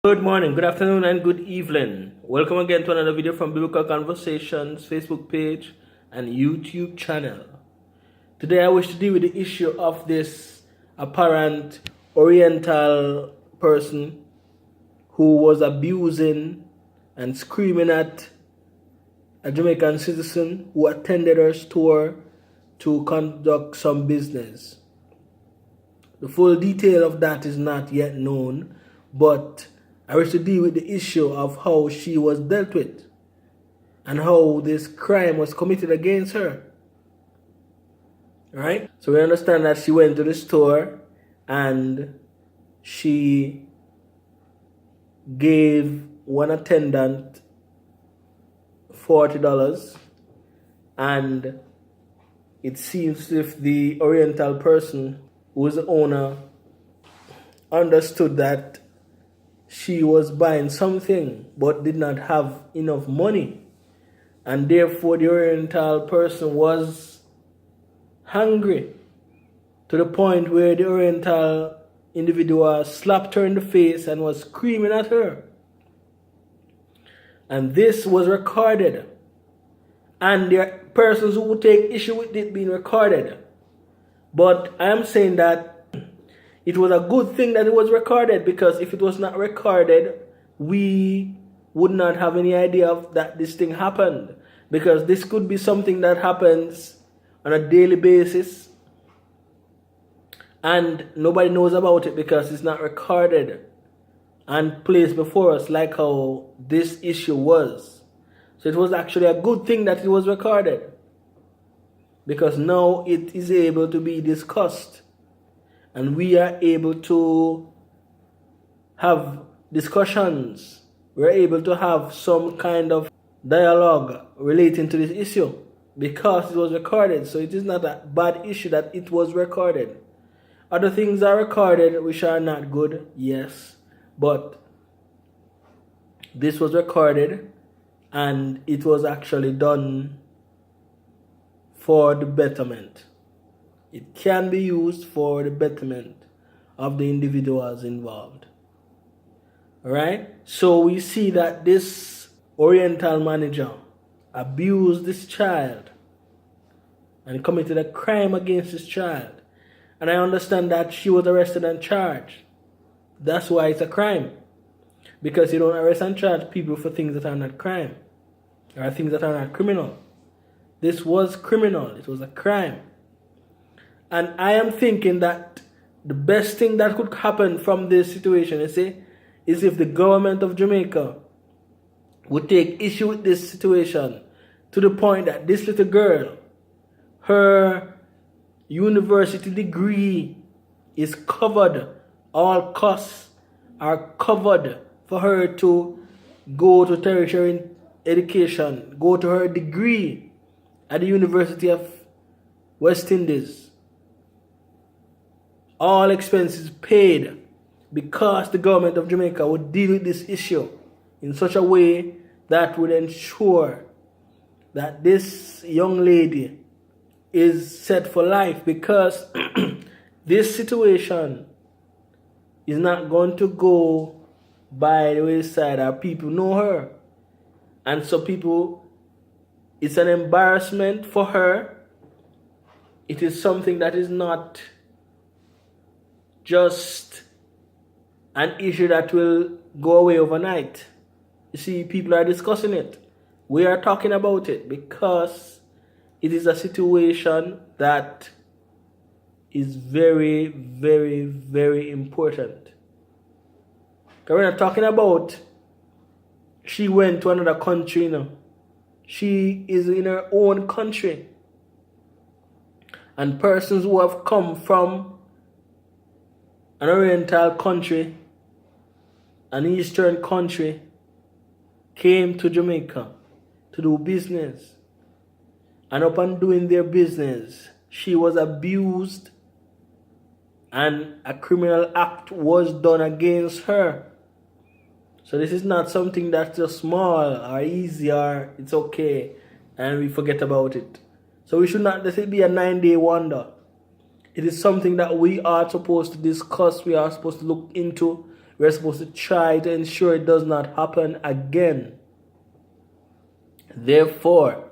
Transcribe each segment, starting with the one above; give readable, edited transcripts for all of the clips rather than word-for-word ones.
Good morning, good afternoon, and good evening. Welcome again to another video from Biblical Conversations Facebook page and YouTube channel. Today I wish to deal with the issue of this apparent Oriental person who was abusing and screaming at a Jamaican citizen who attended her store to conduct some business. The full detail of that is not yet known, but I wish to deal with the issue of how she was dealt with and how this crime was committed against her. Right? So we understand that she went to the store and she gave one attendant $40, and it seems as if the Oriental person who was the owner understood that she was buying something but did not have enough money, and therefore the Oriental person was hungry to the point where the Oriental individual slapped her in the face and was screaming at her. And this was recorded, and there are persons who would take issue with it being recorded. But I am saying that it was a good thing that it was recorded, because if it was not recorded, we would not have any idea of that this thing happened. Because this could be something that happens on a daily basis and nobody knows about it because it's not recorded and placed before us like how this issue was. So it was actually a good thing that it was recorded, because now it is able to be discussed and we are able to have discussions. We're able to have some kind of dialogue relating to this issue because it was recorded. So it is not a bad issue that it was recorded. Other things are recorded which are not good, yes, but this was recorded and it was actually done for the betterment. It can be used for the betterment of the individuals involved. Alright? So we see that this Oriental manager abused this child and committed a crime against this child. And I understand that she was arrested and charged. That's why it's a crime. Because you don't arrest and charge people for things that are not crime, or things that are not criminal. This was criminal. It was a crime. And I am thinking that the best thing that could happen from this situation, is if the government of Jamaica would take issue with this situation to the point that this little girl, her university degree is covered, all costs are covered for her to go to tertiary education, go to her degree at the University of West Indies. All expenses paid, because the government of Jamaica would deal with this issue in such a way that would ensure that this young lady is set for life, because this situation is not going to go by the wayside. Our people know her, and so it's an embarrassment for her. It is something that is not just an issue that will go away overnight. You see, people are discussing it. We are talking about it because it is a situation that is very, very, very important. We're not talking about she went to another country, She is in her own country. And persons who have come from an Oriental country, an Eastern country, came to Jamaica to do business. And upon doing their business, she was abused and a criminal act was done against her. So this is not something that's just small or easy or it's okay and we forget about it. So we should not let it be a 9-day wonder. It is something that we are supposed to discuss, we are supposed to look into, We're supposed to try to ensure it does not happen again. Therefore,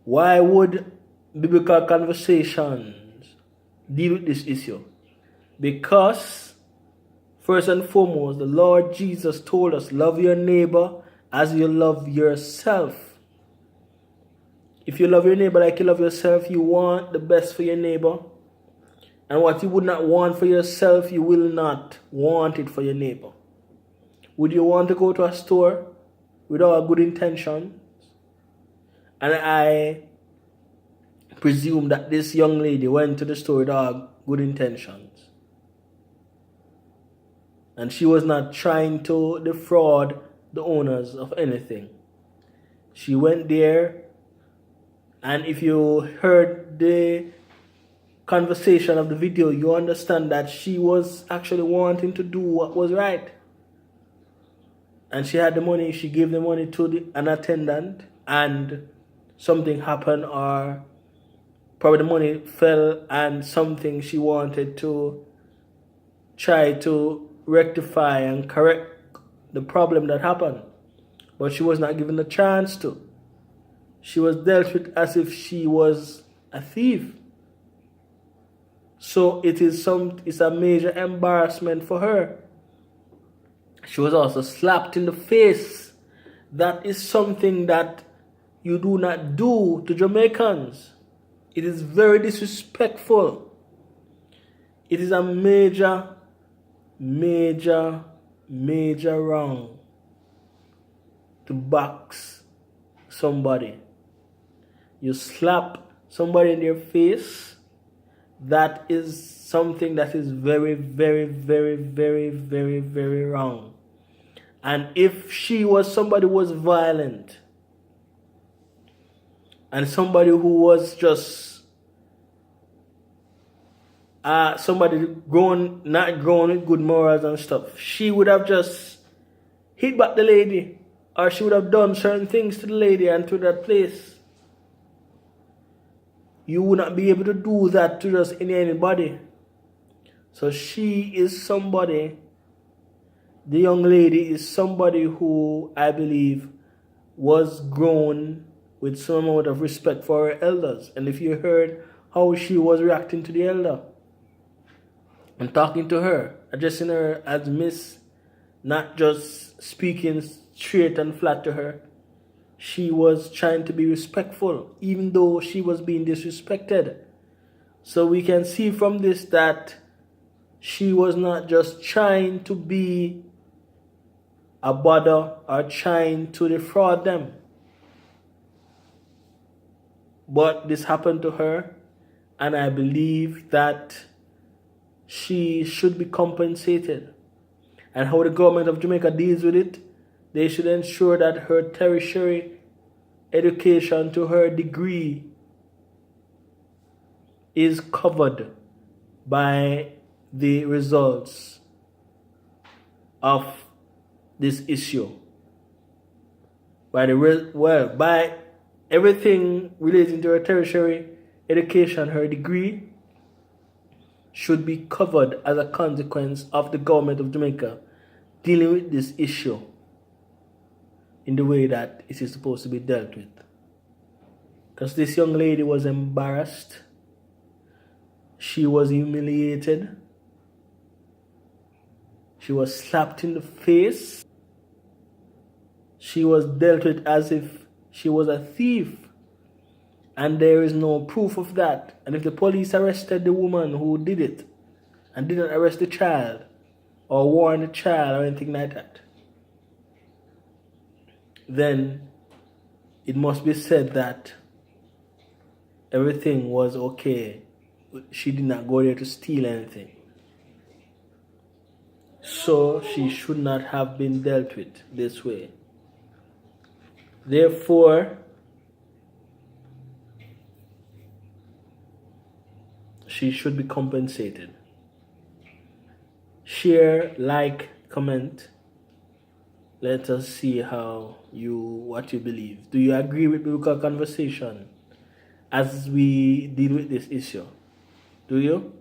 why would biblical conversations deal with this issue? Because, first and foremost, the Lord Jesus told us, love your neighbor as you love yourself. If you love your neighbor like you love yourself, you want the best for your neighbor. And what you would not want for yourself, you will not want it for your neighbor. Would you want to go to a store without good intentions? And I presume that this young lady went to the store without good intentions. And she was not trying to defraud the owners of anything. She went there, and if you heard the conversation of the video, you understand that she was actually wanting to do what was right. And she had the money, she gave the money to an attendant, and something happened, or probably the money fell, and something she wanted to try to rectify and correct the problem that happened. But she was not given the chance to. She was dealt with as if she was a thief. So it's a major embarrassment for her. She was also slapped in the face. That is something that you do not do to Jamaicans. It is very disrespectful. It is a major wrong to box somebody. You slap somebody in their face. That is something that is very wrong. And if she was somebody who was violent, and somebody who was just somebody not grown with good morals and stuff, she would have just hit back the lady, or she would have done certain things to the lady and to that place. You would not be able to do that to just anybody. So she is somebody, the young lady is somebody who I believe was grown with some amount of respect for her elders. And if you heard how she was reacting to the elder and talking to her, addressing her as Miss, not just speaking straight and flat to her, she was trying to be respectful, even though she was being disrespected. So we can see from this that she was not just trying to be a bother or trying to defraud them. But this happened to her, and I believe that she should be compensated. And how the government of Jamaica deals with it, they should ensure that her tertiary education to her degree is covered by the results of this issue. By everything relating to her tertiary education, her degree should be covered as a consequence of the government of Jamaica dealing with this issue in the way that it is supposed to be dealt with. Because this young lady was embarrassed. She was humiliated. She was slapped in the face. She was dealt with as if she was a thief. And there is no proof of that. And if the police arrested the woman who did it and didn't arrest the child or warn the child or anything like that, then it must be said that everything was okay. She did not go there to steal anything. So she should not have been dealt with this way. Therefore, she should be compensated. Share, like, comment. Let us see what you believe. Do you agree with biblical conversation as we deal with this issue? Do you?